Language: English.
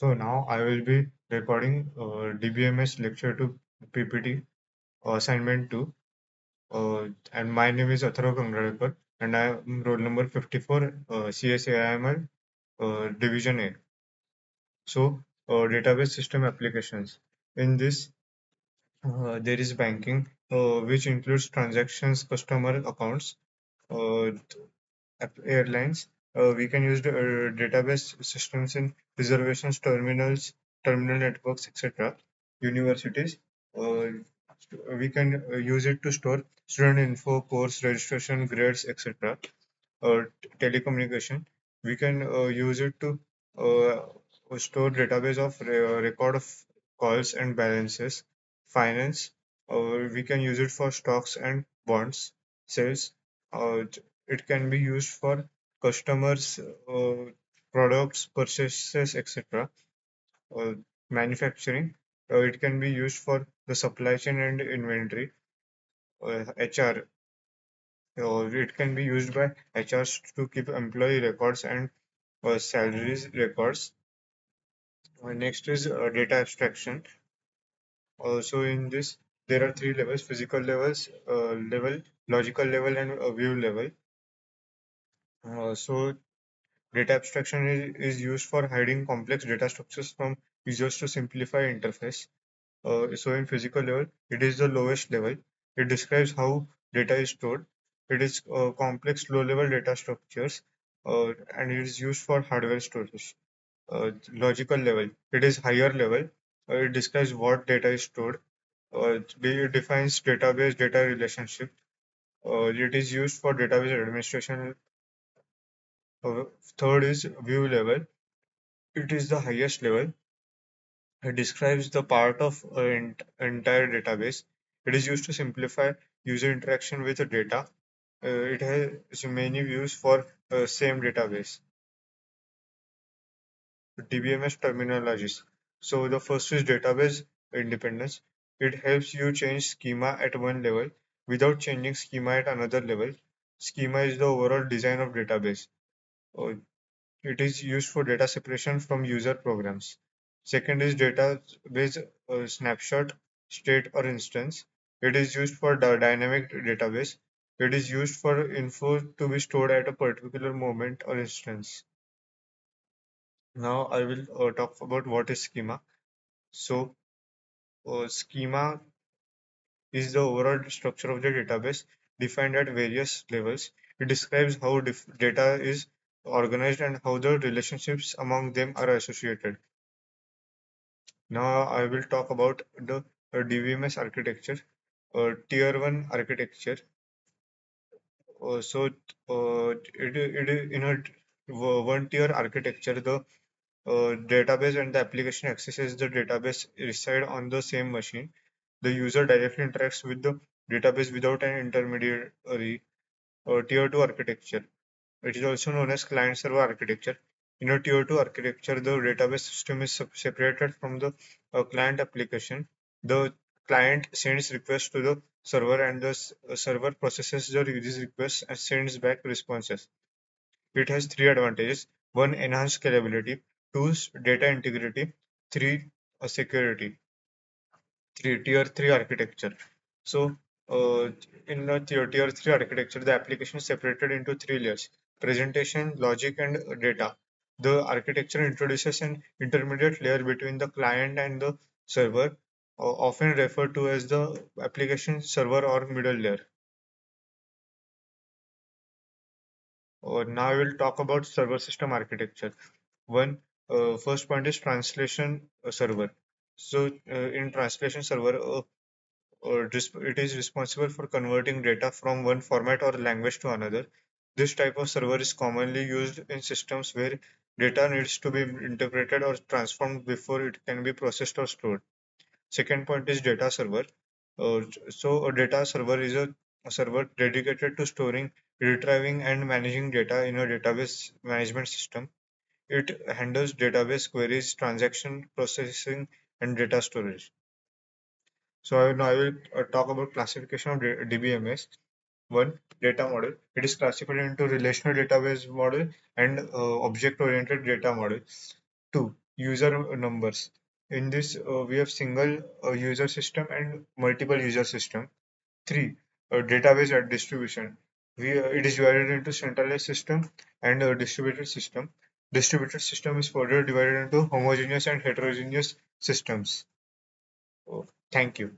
So now I will be recording DBMS lecture to PPT assignment 2. And my name is Atharva Kangarekar and I am roll number 54, CSAIML Division A. So database system applications. In this, there is banking, which includes transactions, customer accounts, uh, airlines. We can use the database systems in reservations, terminals, terminal networks, etc. Universities. Uh, we can use it to store student info, course registration, grades, etc. Telecommunication. We can use it to store database of record of calls and balances. Finance. We can use it for stocks and bonds. Sales. Uh, it can be used for customers, products, purchases, etc. Uh, Manufacturing. It can be used for the supply chain and inventory. HR. It can be used by HRs to keep employee records and salaries records. Next is data abstraction. So in this, there are three levels: physical level, logical level, and view level. So data abstraction is used for hiding complex data structures from users to simplify interface. So in physical level, it is the lowest level. It describes how data is stored. It is complex low-level data structures, and it is used for hardware storage. Logical level, it is higher level. It describes what data is stored. It defines database data relationship. It is used for database administration. Uh, Third is view level. It is the highest level. It describes the part of an entire database. It is used to simplify user interaction with the data. It has many views for same database. DBMS terminologies. So the first is database independence. It helps you change schema at one level without changing schema at another level. Schema is the overall design of database. Uh, It is used for data separation from user programs. Second is database snapshot, state or instance. It is used for dynamic database. It is used for info to be stored at a particular moment or instance. Now I will talk about what is schema. So schema is the overall structure of the database defined at various levels. It describes how data is organized and how the relationships among them are associated. Now I will talk about the DBMS architecture, tier 1 architecture. In a one tier architecture, the database and the application accesses the database reside on the same machine. The user directly interacts with the database without an intermediary. Tier 2 architecture. It is also known as client-server architecture. In a tier 2 architecture, the database system is separated from the client application. The client sends requests to the server and the server processes these requests and sends back responses. It has three advantages. One, enhanced scalability. Two, data integrity. Three, security. Three, tier 3 architecture. So in the tier 3 architecture, the application is separated into three layers: presentation, logic, and data. The architecture introduces an intermediate layer between the client and the server, often referred to as the application server or middle layer. Now I will talk about server system architecture. One, first point is translation server. So in translation server, it is responsible for converting data from one format or language to another. This type of server is commonly used in systems where data needs to be interpreted or transformed before it can be processed or stored. Second point is data server. So a data server is a server dedicated to storing, retrieving, and managing data in a database management system. It handles database queries, transaction processing, and data storage. So now I will talk about classification of DBMS. One, data model. It is classified into relational database model and object-oriented data model. Two, user numbers. In this, we have single user system and multiple user system. Three, database at distribution. It is divided into centralized system and a distributed system. Distributed system is further divided into homogeneous and heterogeneous systems. Oh, thank you.